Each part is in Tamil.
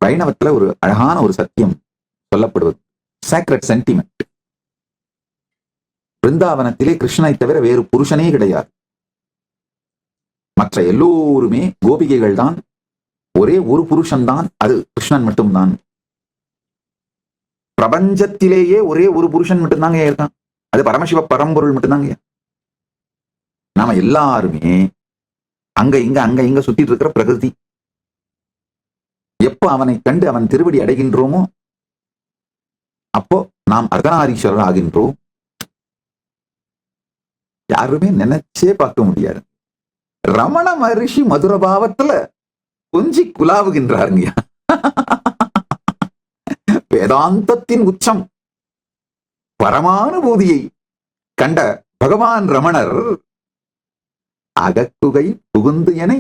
வைணவத்துல ஒரு அழகான ஒரு சத்தியம் சொல்லப்படுவது, சேக்ரெட் சென்டிமெண்ட். பிருந்தாவனத்திலே கிருஷ்ணனை தவிர வேறு புருஷனே கிடையாது. மற்ற எல்லோருமே கோபிகைகள் தான். ஒரே ஒரு புருஷன் தான், அது கிருஷ்ணன் மட்டும்தான். பிரபஞ்சத்திலேயே ஒரே ஒரு புருஷன் மட்டும்தாங்க இருக்கான், அது பரமசிவ பரம்பொருள் மட்டும்தாங்க. நாம எல்லாருமே அங்க இங்க சுத்திட்டு இருக்கிற பிரகிருதி. எப்போ அவனை கண்டு அவன் திருவடி அடைகின்றோமோ அப்போ நாம் அர்த்தநாரீஸ்வரர் ஆகின்றோம். யாருமே நினைச்சே பார்க்க முடியாது. ரமண மகரிஷி மதுர பாவத்துல கொஞ்சி குலாவுகின்றாருங்க. வேதாந்தத்தின் உச்சம் பரமானுபூதியை கண்ட பகவான் ரமணர் அகக்குகை புகுந்து என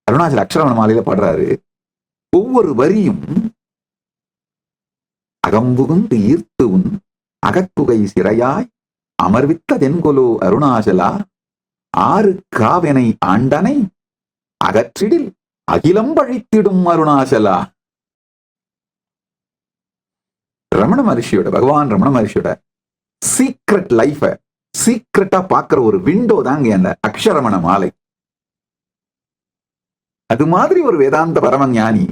அருணாச்சல அக்ஷரமண மாலையில பாடுறாரு. ஒவ்வொரு வரியும் அகம்புகுந்து ஈர்த்து உன் அகக்குகை சிறையாய் அமர்வித்ததென்கொலோ அருணாச்சலா, ஆறு காவனை ஆண்டனை அகற்றிடில் அகிலம் பழித்திடும் அருணாச்சலா. ரமண மகர்ஷியோட, பகவான் ரமண மகர்ஷியோட சீக்ரெட் லைஃப சீக்ரெட்டா பாக்குற ஒரு விண்டோ தாங்க அந்த அக்ஷரமண மாலை. அது மாதிரி ஒரு வேதாந்த பரமஞானி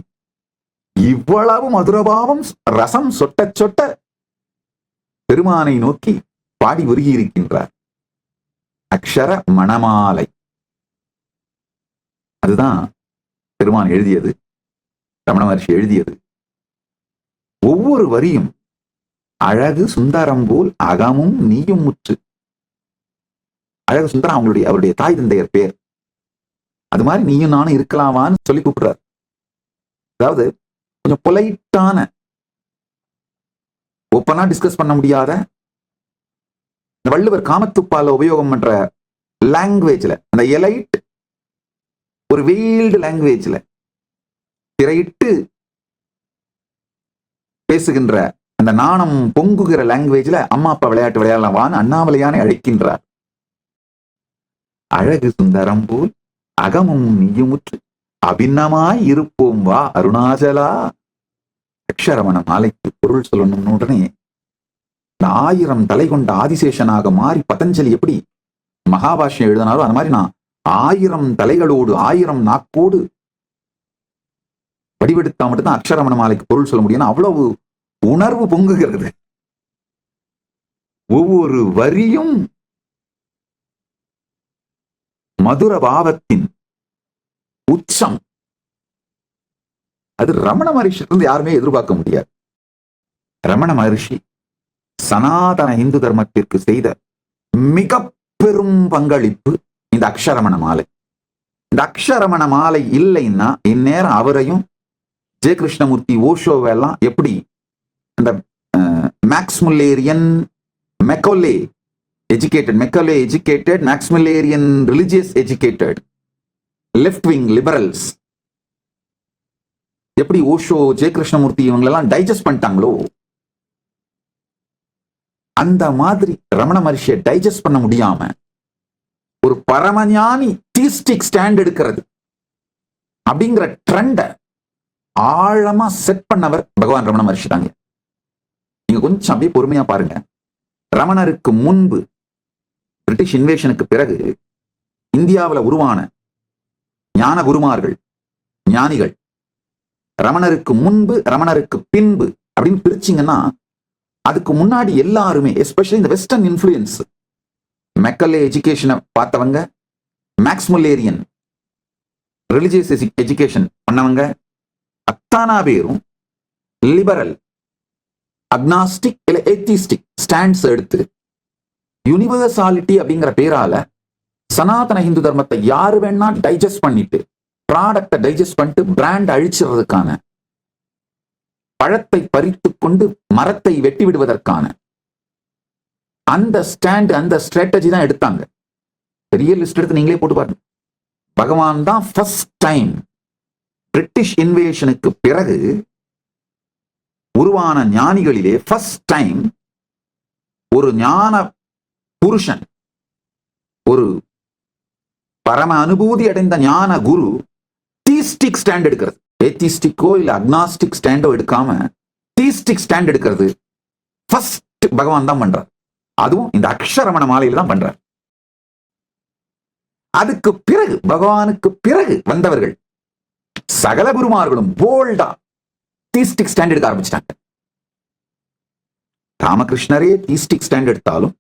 இவ்வளவு மதுரபாவம் ரசம் சொட்ட சொட்ட பெருமானை நோக்கி பாடி உருகி இருக்கின்றார். அக்ஷர மணமாலை, அதுதான் பெருமான் எழுதியது, ரமண மகர்ஷி எழுதியது. ஒவ்வொரு வரியும் அழகு சுந்தரம் போல் அகமும் நீயும் முற்று. அழகு சுந்தரம் அவருடைய தாய் தந்தையர் பேர். அது மாதிரி நீயும் நானும் இருக்கலாமான்னு சொல்லி கூப்பிடுறார். அதாவது கொஞ்சம் பொலைட்டான, ஓப்பனா டிஸ்கஸ் பண்ண முடியாத, வள்ளுவர் காமத்துப்பால உபயோகம் பண்ற லாங்குவேஜ்ல, அந்த எலைட் ஒரு வெயில்டு லாங்குவேஜ்ல திரையிட்டு பேசுகின்ற அந்த நாணம் பொங்குகிற லாங்குவேஜ்ல அம்மா அப்பா விளையாட்டு விளையாடலாமான்னு அண்ணாமலையானை அழைக்கின்றார். அழகு சுந்தரம் போல் அகமும் நீயுமுற்று அபிநமாய் இருப்போம் வா அருணாச்சலா. அக்ஷரமண மாலைக்கு பொருள் சொல்லணும்னு உடனே 1000 தலை கொண்ட ஆதிசேஷனாக மாறி பதஞ்சலி எப்படி மகாபாஷ்யம் எழுதினாலும் அது மாதிரி நான் 1000 தலைகளோடு 1000 நாக்கோடு வடிவெடுத்தா மட்டும்தான் அக்ஷரமண மாலைக்கு பொருள் சொல்ல முடியும். அவ்வளவு உணர்வு பொங்குகிறது. ஒவ்வொரு வரியும் மதுர பாவத்தின் உச்சம். அது ரமண மகர்ஷியிலிருந்து யாருமே எதிர்பார்க்க முடியாது. ரமண மகர்ஷி சனாதன இந்து தர்மத்திற்கு செய்த மிக பெரும் பங்களிப்பு இந்த அக்ஷரமண மாலை. இந்த அக்ஷரமண மாலை இல்லைன்னா இந்நேரம் அவரையும் ஜெய கிருஷ்ணமூர்த்தி ஓஷோவெல்லாம் எப்படி அந்த Max Mullerian Macaulay educated Max Mullerian religious educated left wing liberals எப்படி ஓஷோ ஜெய கிருஷ்ணமூர்த்தி இவங்களெல்லாம் டைஜஸ்ட் பண்ணிட்டாங்களோ அந்த மாதிரி ரமண மகர்ஷியை டைஜஸ்ட் பண்ண முடியாம ஒரு பரமஞானி தீஸ்டிக் ஸ்டாண்ட் எடுக்கிறது அப்படிங்கிற ட்ரெண்ட ஆழமா செட் பண்ணவர் பகவான் ரமண மகர்ஷி தாங்க. நீங்க கொஞ்சம் அப்படியே பொறுமையா பாருங்க. ரமணருக்கு முன்பு பிரிட்டிஷ் இன்வேஷனுக்கு பிறகு இந்தியாவில் உருவான ஞான குருமார்கள், ஞானிகள், ரமணருக்கு முன்பு ரமணருக்கு பின்பு அப்படின்னு பிரிச்சிங்கன்னா அதுக்கு முன்னாடி எல்லாருமே எஸ்பெஷலி இந்த வெஸ்டர்ன் இன்ஃப்ளூயன்ஸ் மெக்கலே எஜுகேஷனை பார்த்தவங்க, மேக்ஸ்முல்லேரியன் ரிலிஜியஸ் எஜுகேஷன் பண்ணவங்க அத்தானா பேரும் லிபரல் அக்னாஸ்டிக் இல்ல ஏத்திஸ்டிக் ஸ்டாண்ட்ஸ் எடுத்து யூனிவர்சாலிட்டி அப்படிங்கிற பேரால சனாதன இந்து தர்மத்தை யாரு வேணா டைஜஸ்ட் பண்ணிட்டு ப்ராடக்டை டைஜஸ்ட் பண்ணிட்டு பிராண்ட் அழிச்சிடுறதுக்கான, பழத்தை பறித்து கொண்டு மரத்தை வெட்டி விடுவதற்கான அந்த ஸ்டாண்ட், அந்த ஸ்ட்ராட்டஜி தான் எடுத்தாங்க. பெரிய லிஸ்ட் எடுத்து நீங்களே போட்டு பாருங்க. பகவான் தான் ஃபர்ஸ்ட் டைம் பிரிட்டிஷ் இன்வேஷனுக்கு பிறகு உருவான ஞானிகளிலே ஃபர்ஸ்ட் டைம் ஒரு ஞான புருஷன், ஒரு பரம அனுபூதி அடைந்த ஞான குரு தீஸ்டிக் ஸ்டாண்ட் எடுக்கிறது. ஏத்திஸ்டிக்கோ இல்ல அக்னாஸ்டிக் ஸ்டாண்டோ எடுக்காம தீஸ்டிக் ஸ்டாண்ட் எடுக்கிறது ஃபர்ஸ்ட் பகவான் தான் பண்றார். அதுவும் இந்த அக்ஷரமண மாலையில தான் பண்றார். அதுக்கு பிறகு பகவானுக்கு பிறகு வந்தவர்கள் சகல குருமார்களும் போல்டா தீஸ்டிக் ஸ்டாண்ட் எடுக்க ஆரம்பிச்சிட்டாங்க. ராமகிருஷ்ணரே தீஸ்டிக் ஸ்டாண்ட் எடுத்தாலும்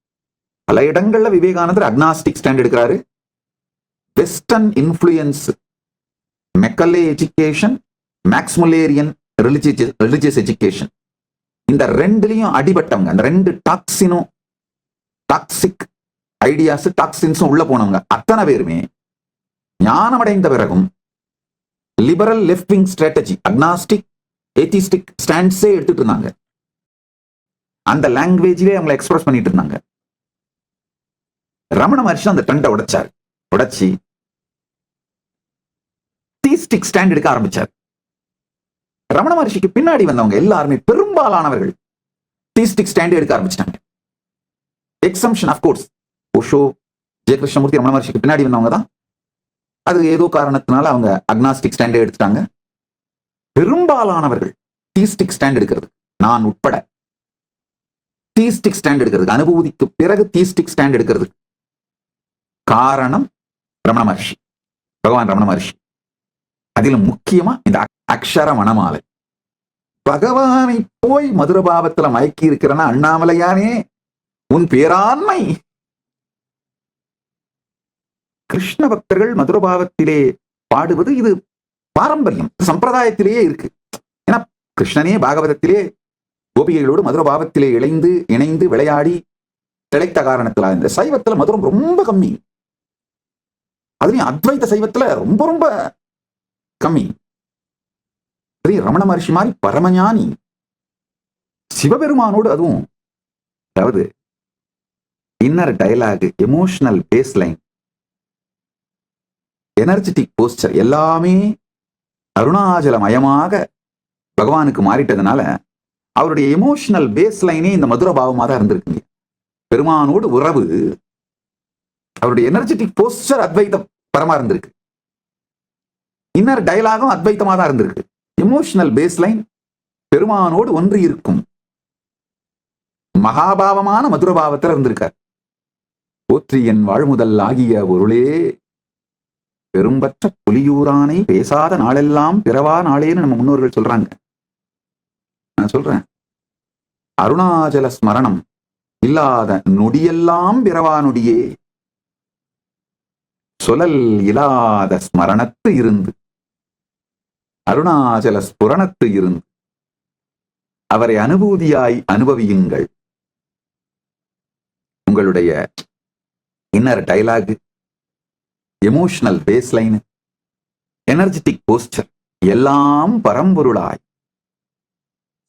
பல இடங்கள்ல விவேகானந்தர் அக்னாஸ்டிக் ஸ்டாண்ட் எடுக்கிறாரு. Western influence, Macaulay education, Max Mullerian religious education, இந்த ரெண்டுலயும் அடிபட்டவங்க, அந்த ரெண்டு டாக்ஸினும் டாக்ஸிக் ஐடியாஸ் டாக்ஸின்ஸும் உள்ள போனவங்க அத்தனை பேருமே ஞானமடைந்த பிறகும் liberal left wing strategy, agnostic atheistic ஸ்டாண்ட்ஸே எடுத்துட்டு இருந்தாங்க. அந்த லாங்குவேஜிலே அவங்களை எக்ஸ்பிரஸ் பண்ணிட்டு இருந்தாங்க. ரமண மகர்ஷி அந்த ட்ரெண்டை உடைச்சார். உடைச்சி தீஸ்டிக் ஸ்டாண்ட் எடுக்க ஆரம்பிச்சார். ரமண மகர்ஷிக்கு பின்னாடி வந்தவங்க எல்லாருமே பெரும்பாலானவர்கள் தீஸ்டிக் ஸ்டாண்ட் எடுக்க ஆரம்பிச்சிட்டாங்க. எக்ஸம்ஷன் ஆஃப்கோர்ஸ் ஓஷோ, ஜெய கிருஷ்ணமூர்த்தி ரமண மகர்ஷிக்கு பின்னாடி வந்தவங்க தான். அது ஏதோ காரணத்தினால அவங்க அக்னாஸ்டிக் ஸ்டாண்டே எடுத்துட்டாங்க. பெரும்பாலானவர்கள் தீஸ்டிக் ஸ்டாண்ட் எடுக்கிறது, நான் உட்பட தீஸ்டிக் ஸ்டாண்ட் எடுக்கிறது, அனுபூதிக்கு பிறகு தீஸ்டிக் ஸ்டாண்ட் எடுக்கிறது காரணம் ரமண மகர்ஷி, பகவான் ரமண மகர்ஷி. அதிலும் முக்கியமா இந்த அக்ஷர மணமாலை. பகவானை போய் மதுரபாவத்துல மயக்கி இருக்கிறனா அண்ணாமலையானே உன் பேராண்மை. கிருஷ்ண பக்தர்கள் மதுரபாவத்திலே பாடுவது இது பாரம்பரியம், சம்பிரதாயத்திலேயே இருக்கு. ஏன்னா கிருஷ்ணனே பாகவதத்திலே கோபிகைகளோடு மதுரபாவத்திலே இணைந்து விளையாடி திளைத்த காரணத்துல இந்த சைவத்துல மதுரம் ரொம்ப கம்மி. அதுலயும் அத்வைத சைவத்துல ரொம்ப ரொம்ப கம்மி. ரமண மகர்ஷி மாதிரி பரமஞானி சிவபெருமானோடு, அதுவும் அதாவது inner dialogue, emotional baseline, energetic poster எல்லாமே அருணாச்சலமயமாக பகவானுக்கு மாறிட்டதுனால அவருடைய எமோஷனல் பேஸ்லைனே இந்த மதுர பாவமாக தான் இருந்திருக்குங்க. பெருமானோடு உறவு, அவருடைய எனர்ஜெட்டிக் போஸ்டர் அத்வைத பரமா இருந்திருக்கு. இன்னர் டயலாகும் அத்வைத்தமா தான் இருந்திருக்கு. எமோஷனல் பேஸ்லைன் பெருமானோடு ஒன்று இருக்கும் மகாபாவமான மதுரபாவத்தில் இருந்திருக்கார். போற்றி என் வாழ்முதல் ஆகிய பொருளே, பெரும்பற்ற புலியூரானை பேசாத நாளெல்லாம் பிறவா நாளேன்னு நம்ம முன்னோர்கள் சொல்றாங்க. நான் சொல்றேன், அருணாச்சல ஸ்மரணம் இல்லாத நொடியெல்லாம் பிறவா நொடியே, சொலல் இல்லாத ஸ்மரணத்து இருந்து அருணாச்சல ஸ்புரணத்து இருந்து அவரை அனுபூதியாய் அனுபவியுங்கள். உங்களுடைய inner dialogue, emotional baseline, energetic poster எல்லாம் பரம்பொருளாய்,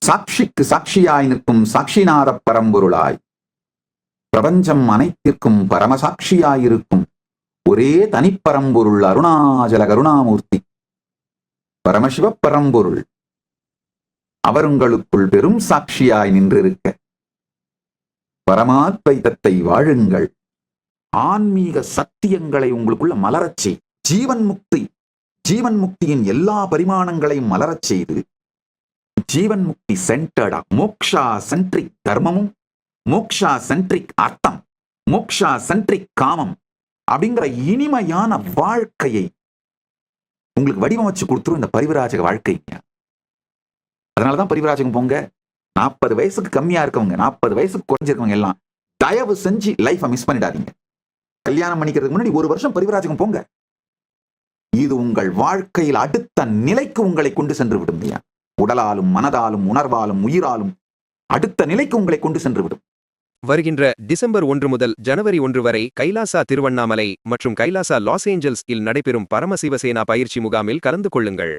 சாட்சிக்கு சாட்சியாய் நிற்கும் சாட்சிநாத பரம்பொருளாய், பிரபஞ்சம் அனைத்திற்கும் பரமசாட்சியாயிருக்கும் ஒரே தனிப்பரம்பொருள் அருணாச்சல கருணாமூர்த்தி பரமசிவ பரம்பொருள். அவர் உங்களுக்குள் பெரும் சாட்சியாய் நின்றிருக்க பரமாத்வைதத்தை வாழுங்கள். ஆன்மீக சத்தியங்களை உங்களுக்குள்ள மலரச் செய். ஜீவன் முக்தியின் எல்லா பரிமாணங்களையும் மலரச் செய்து ஜீவன் முக்தி சென்டர்டா, மோக்ஷா சென்ட்ரிக் தர்மமும், மோக்ஷா சென்ட்ரிக் அர்த்தம், மோக்ஷா சென்ட்ரிக் காமம் அப்படிங்கிற இனிமையான வாழ்க்கையை உங்களுக்கு வடிவமைச்சு கொடுத்துரும் இந்த பரிவிராஜக வாழ்க்கைங்க. அதனாலதான் பரிவிராஜகம் போங்க. 40 வயசுக்கு கம்மியா இருக்கவங்க, 40 வயசுக்கு குறைஞ்சிருக்கவங்க எல்லாம் தயவு செஞ்சு லைஃபை மிஸ் பண்ணிடாதீங்க. கல்யாணம் பண்ணிக்கிறதுக்கு முன்னாடி 1 வருஷம் பரிவிராஜகம் போங்க. இது உங்கள் வாழ்க்கையில் அடுத்த நிலைக்கு உங்களை கொண்டு சென்று விடும். உடலாலும் மனதாலும் உணர்வாலும் உயிராலும் அடுத்த நிலைக்கு உங்களை கொண்டு சென்று விடும். வருகின்ற டிசம்பர் 1 முதல் ஜனவரி 1 வரை கைலாசா திருவண்ணாமலை மற்றும் கைலாசா லாஸ் ஏஞ்சல்ஸ் இல் நடைபெறும் பரமசிவசேனா பயிற்சி முகாமில் கலந்து கொள்ளுங்கள்.